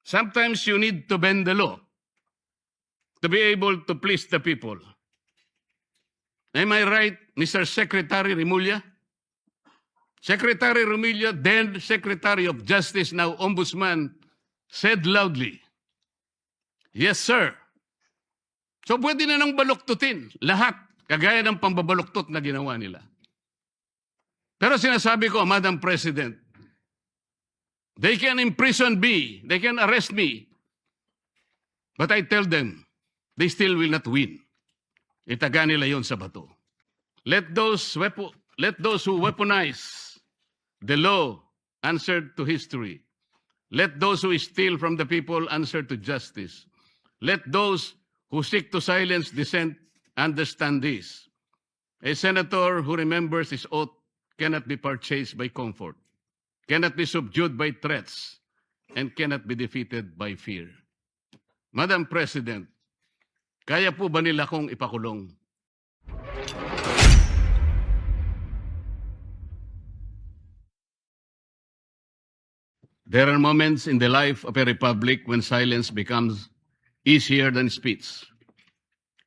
Sometimes you need to bend the law to be able to please the people. Am I right, Mr. Secretary Remulla? Secretary Remulla, then Secretary of Justice, now Ombudsman, said loudly, "Yes, sir." So pwede na nang baluktutin lahat, kagaya ng pambabaluktot na ginawa nila. Pero sinasabi ko, Madam President, they can imprison me, they can arrest me, but I tell them, they still will not win. Itaga nila yon sa bato. Let those who weaponize the law answer to history. Let those who steal from the people answer to justice. Let those who seek to silence dissent understand this. A senator who remembers his oath cannot be purchased by comfort, cannot be subdued by threats, and cannot be defeated by fear. Madam President, kaya po ba nila kong ipakulong? There are moments in the life of a republic when silence becomes easier than speech,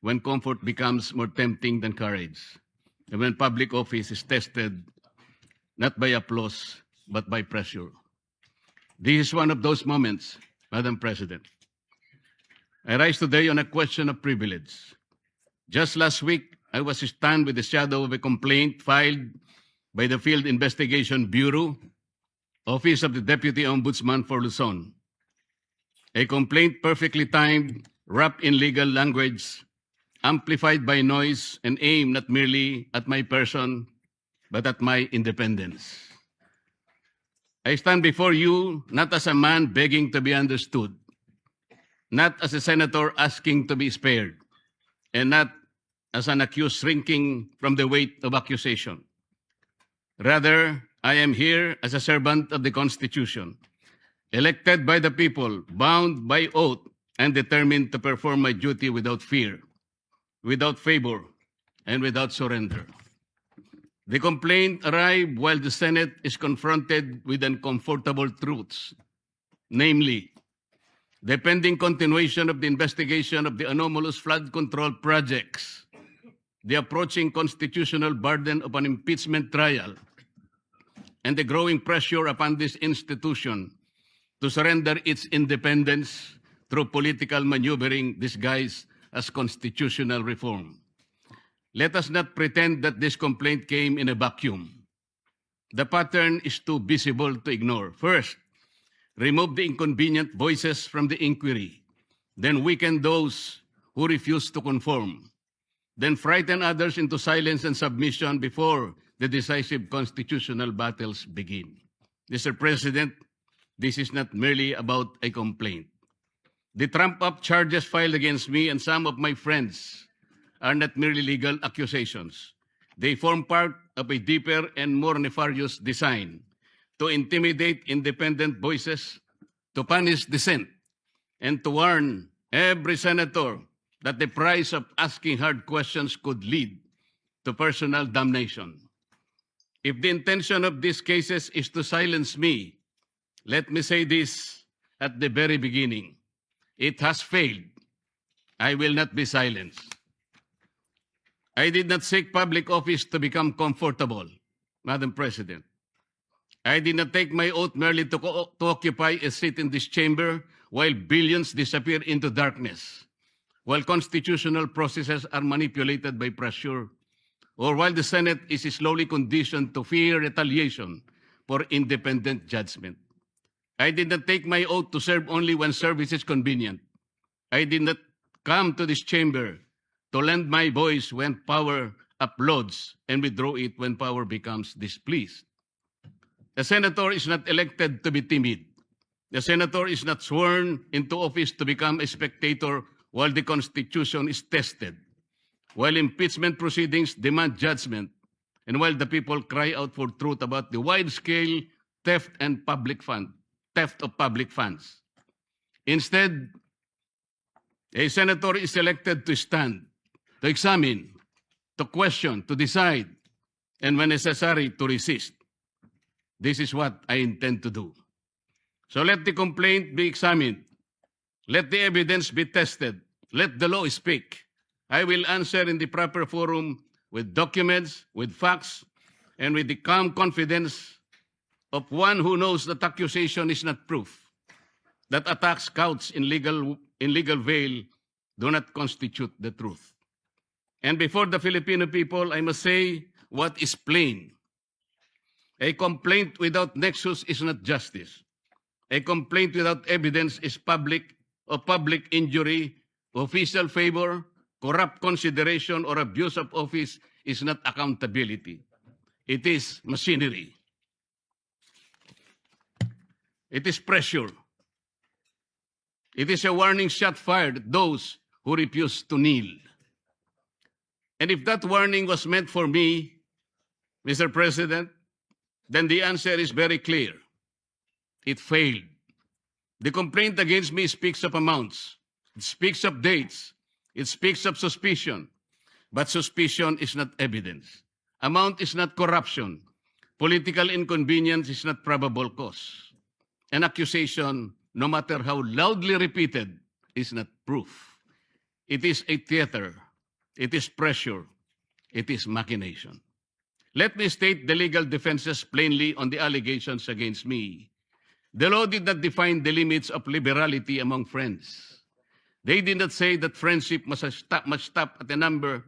when comfort becomes more tempting than courage, and when public office is tested not by applause but by pressure. This is one of those moments, Madam President. I rise today on a question of privilege. Just last week, I was stunned with the shadow of a complaint filed by the Field Investigation Bureau, Office of the Deputy Ombudsman for Luzon. A complaint perfectly timed, wrapped in legal language, amplified by noise, and aimed not merely at my person, but at my independence. I stand before you not as a man begging to be understood, not as a senator asking to be spared, and not as an accused shrinking from the weight of accusation. Rather, I am here as a servant of the Constitution, elected by the people, bound by oath, and determined to perform my duty without fear, without favor, and without surrender. The complaint arrived while the Senate is confronted with uncomfortable truths, namely, the pending continuation of the investigation of the anomalous flood control projects, the approaching constitutional burden of an impeachment trial, and the growing pressure upon this institution to surrender its independence through political maneuvering disguised as constitutional reform. Let us not pretend that this complaint came in a vacuum. The pattern is too visible to ignore. First, remove the inconvenient voices from the inquiry, then weaken those who refuse to conform, then frighten others into silence and submission before the decisive constitutional battles begin. Mr. President, this is not merely about a complaint. The trump-up charges filed against me and some of my friends are not merely legal accusations. They form part of a deeper and more nefarious design to intimidate independent voices, to punish dissent, and to warn every senator that the price of asking hard questions could lead to personal damnation. If the intention of these cases is to silence me, let me say this at the very beginning. It has failed. I will not be silenced. I did not seek public office to become comfortable, Madam President. I did not take my oath merely to occupy a seat in this chamber while billions disappear into darkness, while constitutional processes are manipulated by pressure, or while the Senate is slowly conditioned to fear retaliation for independent judgment. I did not take my oath to serve only when service is convenient. I did not come to this chamber to lend my voice when power applauds and withdraw it when power becomes displeased. A senator is not elected to be timid. The senator is not sworn into office to become a spectator while the Constitution is tested, while impeachment proceedings demand judgment, and while the people cry out for truth about the wide-scale theft of public funds. Instead, a senator is elected to stand, to examine, to question, to decide, and when necessary, to resist. This is what I intend to do. So let the complaint be examined. Let the evidence be tested. Let the law speak. I will answer in the proper forum with documents, with facts, and with the calm confidence of one who knows that accusation is not proof, that attacks couched in legal veil do not constitute the truth. And before the Filipino people, I must say what is plain. A complaint without nexus is not justice. A complaint without evidence is public injury, official favor, corrupt consideration, or abuse of office is not accountability. It is machinery. It is pressure. It is a warning shot fired at those who refuse to kneel. And if that warning was meant for me, Mr. President, then the answer is very clear. It failed. The complaint against me speaks of amounts. It speaks of dates. It speaks of suspicion. But suspicion is not evidence. Amount is not corruption. Political inconvenience is not probable cause. An accusation, no matter how loudly repeated, is not proof. It is a theater. It is pressure. It is machination. Let me state the legal defenses plainly on the allegations against me. The law did not define the limits of liberality among friends. They did not say that friendship must stop at a number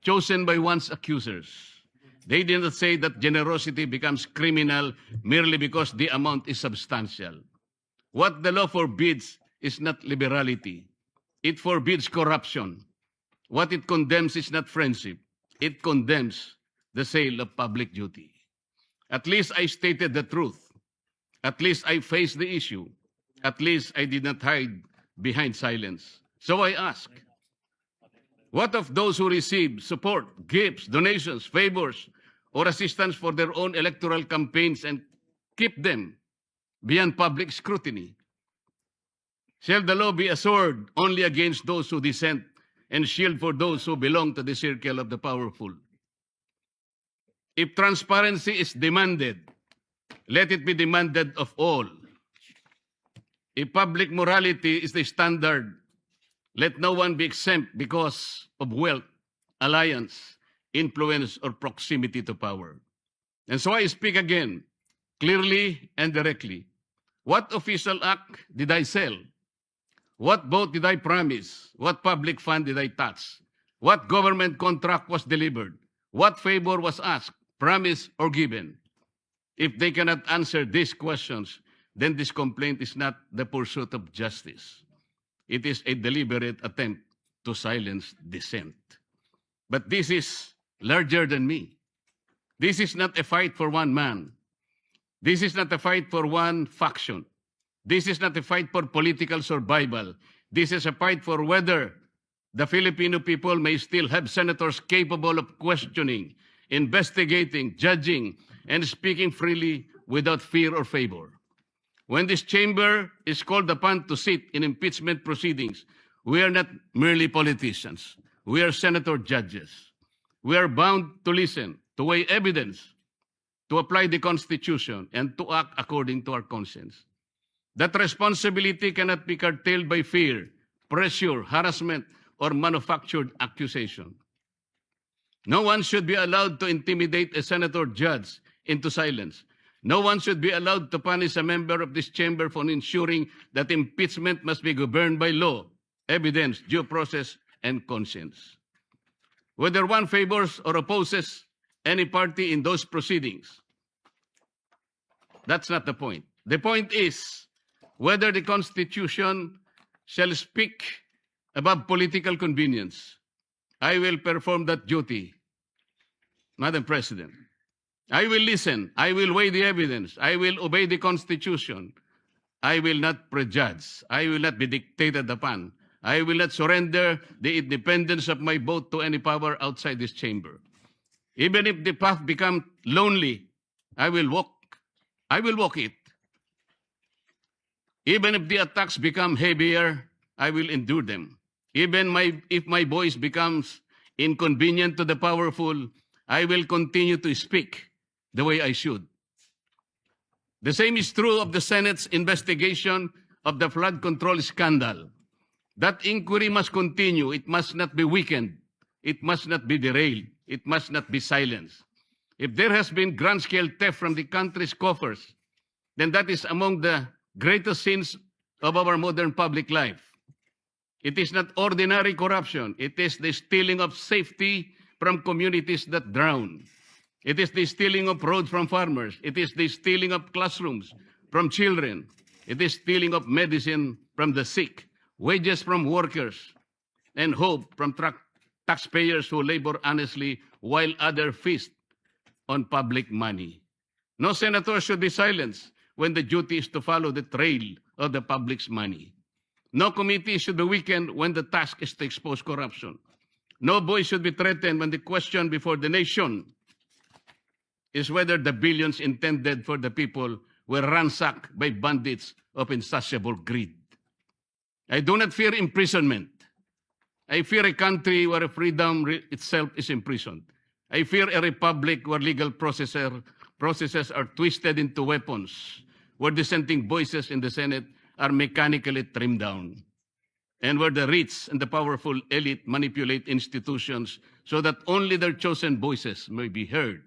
chosen by one's accusers. They did not say that generosity becomes criminal merely because the amount is substantial. What the law forbids is not liberality. It forbids corruption. What it condemns is not friendship. It condemns the sale of public duty. At least I stated the truth. At least I faced the issue. At least I did not hide behind silence. So I ask, what of those who receive support, gifts, donations, favors, or assistance for their own electoral campaigns and keep them beyond public scrutiny? Shall the law be a sword only against those who dissent and shield for those who belong to the circle of the powerful? If transparency is demanded, let it be demanded of all. If public morality is the standard, let no one be exempt because of wealth, alliance, influence, or proximity to power. And so I speak again, clearly and directly. What official act did I sell? What vote did I promise? What public fund did I touch? What government contract was delivered? What favor was asked, promised, or given? If they cannot answer these questions, then this complaint is not the pursuit of justice. It is a deliberate attempt to silence dissent. But this is larger than me. This is not a fight for one man. This is not a fight for one faction. This is not a fight for political survival. This is a fight for whether the Filipino people may still have senators capable of questioning, investigating, judging, and speaking freely without fear or favor. When this chamber is called upon to sit in impeachment proceedings, we are not merely politicians. We are senator judges. We are bound to listen, to weigh evidence, to apply the Constitution, and to act according to our conscience. That responsibility cannot be curtailed by fear, pressure, harassment, or manufactured accusation. No one should be allowed to intimidate a senator judge into silence. No one should be allowed to punish a member of this chamber for ensuring that impeachment must be governed by law, evidence, due process, and conscience. Whether one favors or opposes any party in those proceedings, that's not the point. The point is whether the Constitution shall speak above political convenience. I will perform that duty, Madam President. I will listen. I will weigh the evidence. I will obey the Constitution. I will not prejudge. I will not be dictated upon. I will not surrender the independence of my vote to any power outside this chamber. Even if the path becomes lonely, I will walk it. Even if the attacks become heavier, I will endure them. Even if my voice becomes inconvenient to the powerful, I will continue to speak the way I should. The same is true of the Senate's investigation of the flood control scandal. That inquiry must continue. It must not be weakened. It must not be derailed. It must not be silenced. If there has been grand-scale theft from the country's coffers, then that is among the greatest sins of our modern public life. It is not ordinary corruption. It is the stealing of safety from communities that drown. It is the stealing of roads from farmers. It is the stealing of classrooms from children. It is stealing of medicine from the sick, wages from workers, and hope from taxpayers who labor honestly while others feast on public money. No senator should be silenced when the duty is to follow the trail of the public's money. No committee should be weakened when the task is to expose corruption. No voice should be threatened when the question before the nation is whether the billions intended for the people were ransacked by bandits of insatiable greed. I do not fear imprisonment. I fear a country where freedom itself is imprisoned. I fear a republic where legal processes are twisted into weapons, where dissenting voices in the Senate are mechanically trimmed down, and where the rich and the powerful elite manipulate institutions so that only their chosen voices may be heard.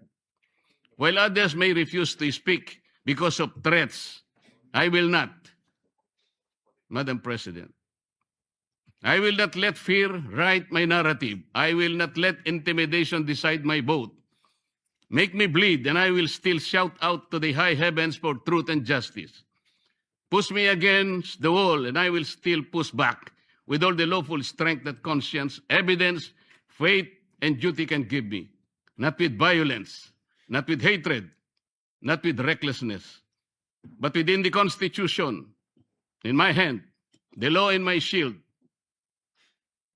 While others may refuse to speak because of threats, I will not. Madam President, I will not let fear write my narrative. I will not let intimidation decide my vote. Make me bleed, and I will still shout out to the high heavens for truth and justice. Push me against the wall, and I will still push back with all the lawful strength that conscience, evidence, faith, and duty can give me. Not with violence, not with hatred, not with recklessness, but within the Constitution, in my hand, the law in my shield,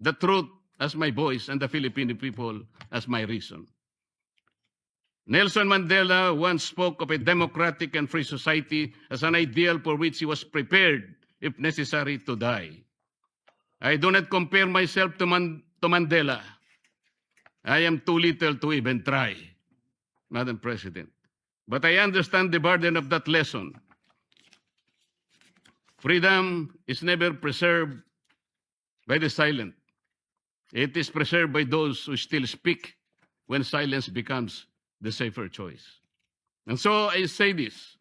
the truth as my voice, and the Filipino people as my reason. Nelson Mandela once spoke of a democratic and free society as an ideal for which he was prepared, if necessary, to die. I do not compare myself to Mandela. I am too little to even try, Madam President. But I understand the burden of that lesson. Freedom is never preserved by the silent. It is preserved by those who still speak when silence becomes the safer choice. And so I say this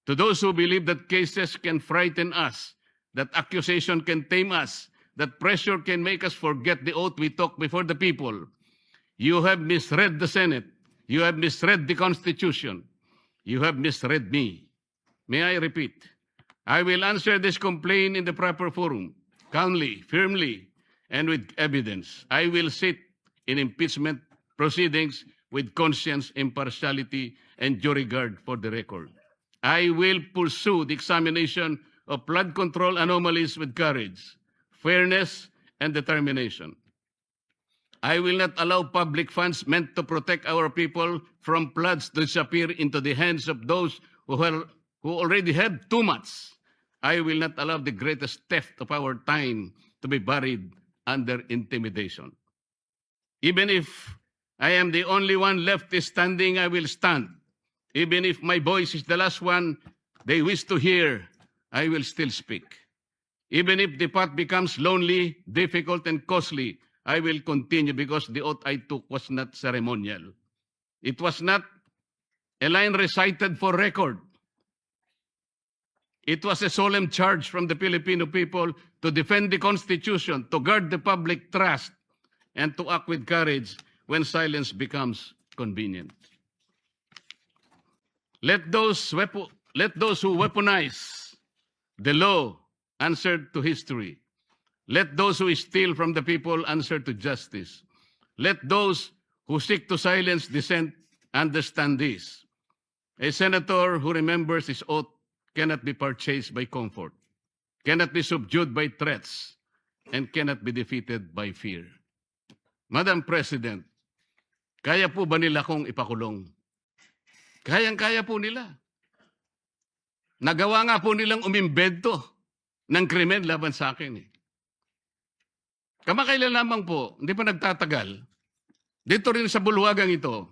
to those who believe that cases can frighten us, that accusation can tame us, that pressure can make us forget the oath we took before the people. You have misread the Senate. You have misread the Constitution. You have misread me. May I repeat? I will answer this complaint in the proper forum, calmly, firmly, and with evidence. I will sit in impeachment proceedings with conscience, impartiality, and due regard for the record. I will pursue the examination of flood control anomalies with courage, fairness, and determination. I will not allow public funds meant to protect our people from floods to disappear into the hands of those who already have too much. I will not allow the greatest theft of our time to be buried under intimidation. Even if I am the only one left standing, I will stand. Even if my voice is the last one they wish to hear, I will still speak. Even if the path becomes lonely, difficult, and costly, I will continue because the oath I took was not ceremonial. It was not a line recited for record. It was a solemn charge from the Filipino people to defend the Constitution, to guard the public trust, and to act with courage when silence becomes convenient. Let those who weaponize the law answer to history. Let those who steal from the people answer to justice. Let those who seek to silence dissent understand this. A senator who remembers his oath cannot be purchased by comfort, cannot be subdued by threats, and cannot be defeated by fear. Madam President, kaya po ba nila kong ipakulong? Kayang-kaya po nila. Nagawa nga po nilang umimbento ng krimen laban sa akin. Kamakailan lamang po, hindi pa nagtatagal, dito rin sa bulwagang ito,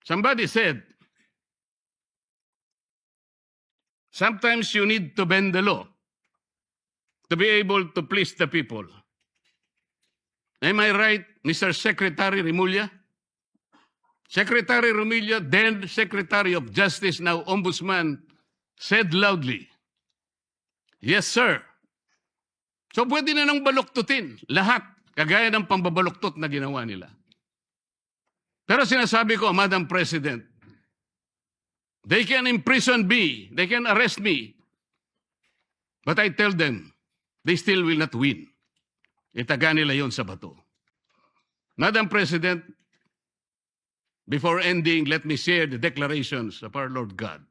somebody said, Sometimes you need to bend the law to be able to please the people. Am I right, Mr. Secretary Remulla? Secretary Remulla, then Secretary of Justice, now Ombudsman, said loudly, "Yes, sir." So pwede na nang baluktutin lahat, kagaya ng pambabaluktot na ginawa nila. Pero sinasabi ko, Madam President, they can imprison me, they can arrest me, but I tell them, they still will not win. Itaga nila yon sa bato. Madam President, before ending, let me share the declarations of our Lord God.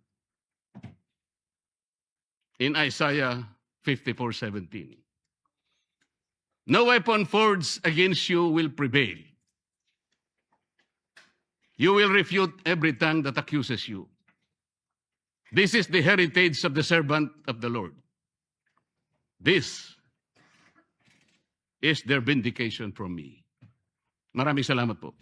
In Isaiah 54:17. No weapon forged against you will prevail. You will refute every tongue that accuses you. This is the heritage of the servant of the Lord. This is their vindication from me. Maraming salamat po.